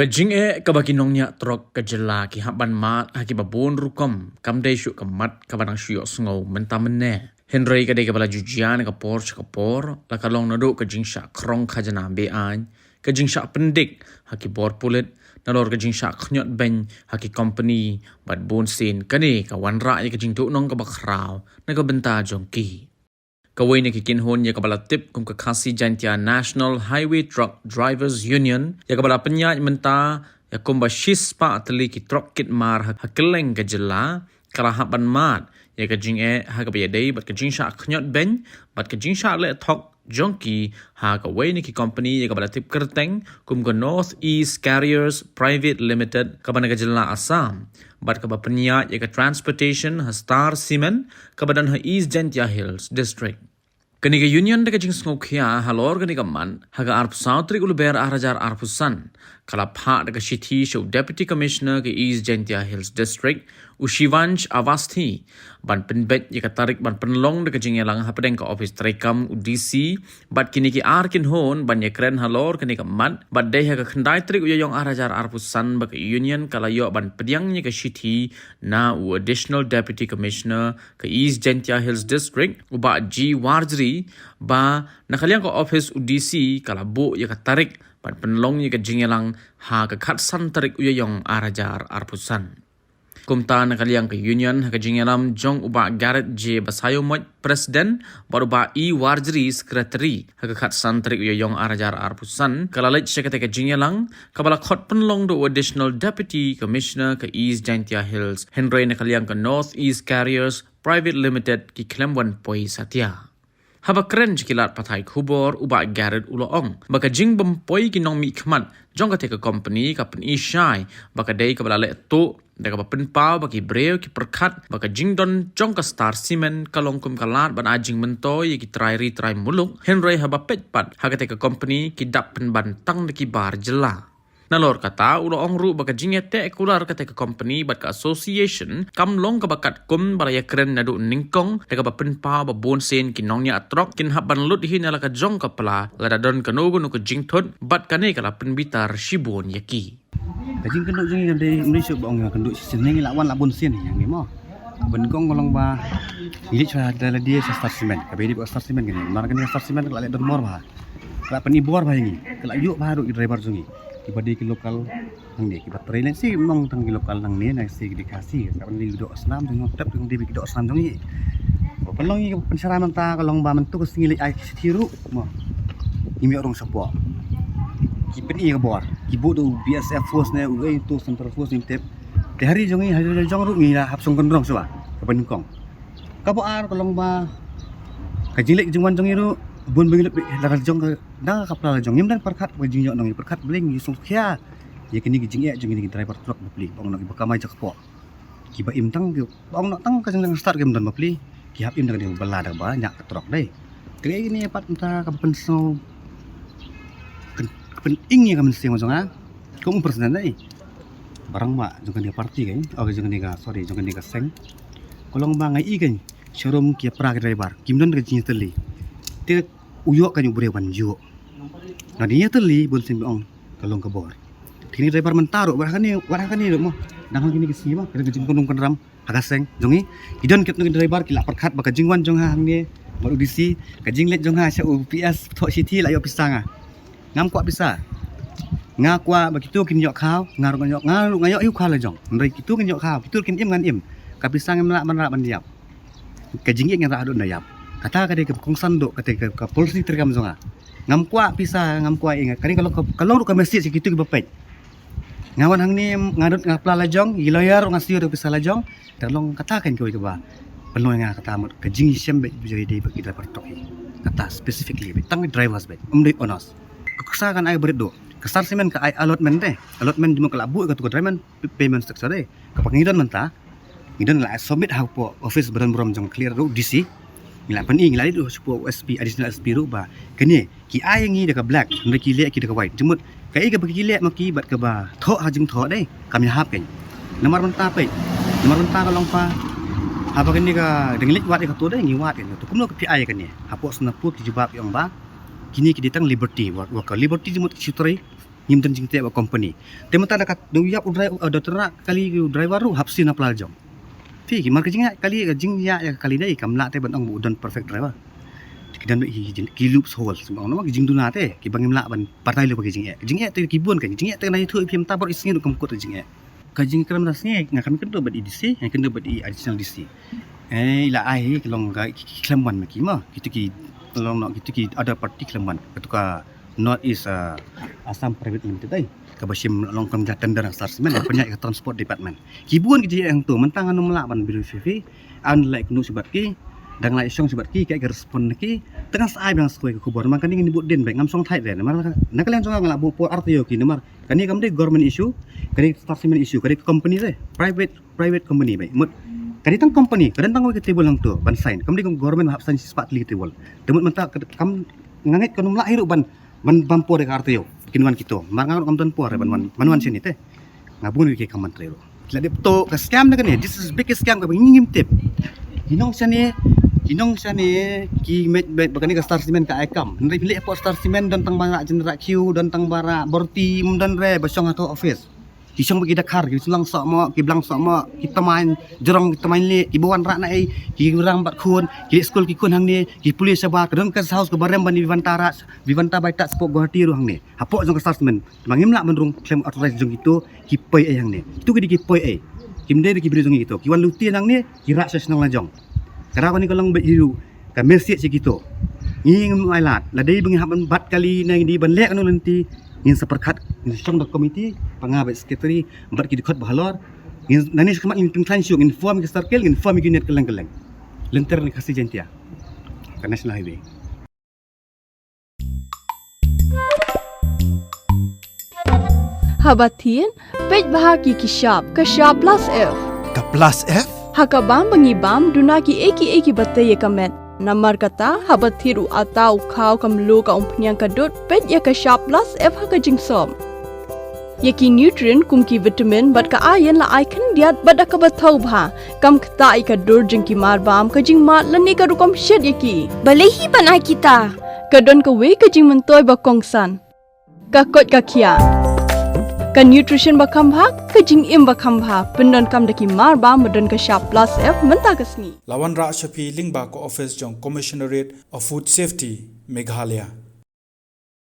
Kajing kabaki nongnya trok kajela ki haban mat haki babon rukom kamdai syuk kemat kabanang syuk sngau mentamene. Henry kadai kabala jujian ka por la kalong nado kajing syak krong khajana be an kajing syak pendik haki bor pulit nalor kajing syak khnyot ben haki company bat bon sin kani ka wanra ya kajing tu nong ka bakrau na ka benta jongki. Kawai ni kikin hon ya kabala tip kum ka khasi jantia National Highway Truck Drivers Union ya kabala penyaj menta ya kumba shispa atli ki truck kit mar hakeleng ka jela kala haban mat ya kajing hakabaya dei bat kajing sha khnyot ben bat kajing sha le thok jonki ha kawai ni ki company ya kabala tip kerteng kum ka North East Carriers Private Limited kabana ka jela Assam bat kaba penyaj ya ka transportation ha Star Cement kabadan ha East Jantia Hills District. Kaniga union daga jing sngokya halor kaniga man haga arp sautri uluber arajar arpusan kala pha daga shithi show deputy commissioner ke East Jantia Hills District Ushivansh Avasthi ban penbet ya tarik ban penlong daga jing yalang hapadeng ka office trekam UDC bat kini ki arkin hon ban ya kren halor kaniga man bat deh haga khandai trik uyayong arajar arpusan bak union kala yo ban pediang nya ka shithi na additional deputy commissioner ke East Jantia Hills District uba G Warjri ba nakaliang ko office UDC kala bo ya tarik ban penlong ya jingelang ha ka khatsan tarik uyayong arajar arpusan kumta nakaliang ke union ha ka jingelam jong uba Garrett J Basayo Moj president baru ba E Warjri secretary ha ka khatsan tarik uyayong arajar arpusan kala lech sekate ka jingelang kabala khot penlong do additional deputy commissioner ke East Jantia Hills Henry nakaliang ke North East Carriers Private Limited ki Klemwan Poi Satya. Haba keren jikilat patai kubor uba Garrett uloong. Baka jing bempoi kinong mi ikmat. Jong ka teka company ka pen isyai. Baka day ka balale to. Daka ba penpau baki breo ki perkat. Baka jing don jong ka Star Cement kalong kum kalat ban ajing mentoy ki try muluk. Henry haba petpat. Haga teka company ki dap pen bantang deki bar jela. Nalor kata uloong ru baka jingete ekular kata ke company bat ka association kam long ka bakat kum baraya keren nadu ningkong daga ba penpa ba bonsen kinongnya atrok kin haban lut hi nala ka jong ka pala lada don kanogo no ka jingthot bat kane kala penbitar shibon yaki kajing kenduk jing de Indonesia ba ong kenduk seneng lawan la bonsen yang ni mo ben kong kolong ba ini cara dala dia Star Cement ka bedi ba Star Cement gini mar kan Star Cement kala don mor ba kala penibor ba ini kala yuk baru driver jungi di lokal nang ni kibat training si mong tang di lokal nang ni na si dikasih kapan di do aslam dengan tap dengan di do aslam dong ni pelong ni pensaraman ta kalong ba man tu singili ai thiru mo imi orang support kipen i kabor ibu tu BSF force ne ui tu central force ni tep te hari jong ru ni la hap song gondrong suba kapan kong kabo ar kalong ba kajilek jongwan jong ru bun bengilep la jong na kapla jong yim dan perkat wajing yo nong perkat bling yusung kya ya kini gijing ya jong ni driver truck beli bang nak bakamai jak po kiba im tang bang nak tang ka jang start game dan beli ki hap im dan dia bala da ba nyak truck dai kaya ini pat ta ka penso pen ing ya ka mensing jong ha kong presiden dai barang ma jong dia party kan jong ni ga sorry jong ni ga seng kolong ba ngai i kan showroom ki pra driver kim dan ga jing teli te uyok kan yu wan yu nah dia teli bonsin ong kalong kabor kini driver mentaro warah kan ni mo dang gini kesi ma kira jing kunung kenram hagaseng jongi idon ket ngi driver kila perkat baka jingwan jong ha ni baru disi kajing let jong ha sha UPS thok city la yo pisanga ngam kwa bisa ngakwa begitu kin yok khao ngaru ngayok yu khala jong ndai kitu kin yok khao kitu kin im ngan im ka pisang mla manra bandiap kajing yang ra adon dayap kata kade ke kongsan do kate ke polisi terkam zonga ngam kwa pisa ngam kwa ingat kani kalau ru ka masjid sikitu ke bapet ngawan hang ni ngadut ngapla lajong giloyar ngasiu do pisa lajong terlong katakan ke ba penuh nga kata mut ke jing sembe jadi de bagi driver toki kata specifically tang drivers bet umdi onos keksakan ai berdo kesar semen ka ai allotment di kelabu ka tu driver payment structure de ka pangidan menta ngidan la submit ha po office badan brom jong clear do DC ngila pan ing lali do supo SP additional SP ru ba kini ki ai ngi de ka black ndai ki le ki de ka white jemut kai ka bagi le maki bat ka ba tho ha jing tho dai kami hap kan nomor menta ka long pa apa kan ni ka denglik wat ka to dai ngi wat kan to kumno ka pi ai kan ni hapo sna pu ki jubab yang ba kini ki ditang liberty wa ka liberty jemut ki sutrai ngimdan jing te ba company te mata da kat do yap do tera kali driver ru hapsi na plajong ti ki mar jing kali jing ya kali dai kamla te ban ong bu don perfect driver kidan ki loop hole semang no jing duna te ki bangim la ban partai le bagi jing te ki bun kan jing te na thu pim ta bor isni kam ko jing ka jing kram das ni ngakam kan do bad idc yang kan do bad additional dc la ai kelong ga klamwan ki ma ki long no ki ada parti klamwan ketuka North East Assam Private Limited ai ka basim long kam jatan dan starsemen penyak transport department kibun ki yang tu mentang anu melaban biru fifi unlike nu sebat ki dang lai song sebat ki ka respon ki tengah sai bang skoi ku bor makan ni bud den baik ngam song thai den mar na kalian song ngala bu por artio ki mar kani kam de government issue kani starsemen issue kani company re private company baik mut kani tang company kadang tang ke table lang tu ban sign kam de government hap sign sepat li table temut menta kam ngangit kanum la hiru ban bampo de kartio kinwan kito mangang kam tan por ban sini te ngabun ki kaman trelo la de to ka scam na kani this is biggest scam ka ngim tip hinong sane ki met bagani ka star cement ka ikam ndai pilih po star cement dan tang bara jenera q dan tang bara borti dan re basong atau office kisong bagi dakar ki sulang sok mo ki blang sok mo kita main jorong kita main le ki bawan rak nai ki urang bat khun ki school ki khun hang ni ki police sabar kadang ka house ke barem ban vivanta baita sport Guwahati ru hang ni hapok jong ka star cement mangim lak menrung claim authorized jong itu ki poi ai hang ni itu ki poi ai kim de ki beri jong itu ki wan luti hang ni ki rak sesnang lajong karena ni kalau beru ka mesej gitu nging mailat la dei bengi haban bat kali na di ban lek anu lenti ngin seperkat ngin song dok komiti pangabat sekretari bat ki dikot bahalor ngin nani sekemat ngin tengklan syuk inform ki circle inform ki net keleng lenter ni kasih jentia ka national highway Habatin pej bahaki ki sharp plus f Ka plus F? Hakabam bangibam dunaki eki bataye kamet namar kata habathiru atau khau kamlu ka umpnyang kadut pet ya ka sharp plus f haka jingsom yaki nutrient kumki vitamin bat ka iron la icon diat bada ka bathau bha kam khta ai ka dur jingki mar bam ka jing mat lani ka rukom shed yaki balehi banai kita kadon ka we ka jing mentoy ba kongsan ka kot ka khia ka nutrition bakam bha ka jing im bakam bha pendon kam daki mar ba modon ka sharp plus f menta kasni Lawan Ra Shafi Lingba ko office jong Commissionerate of Food Safety Meghalaya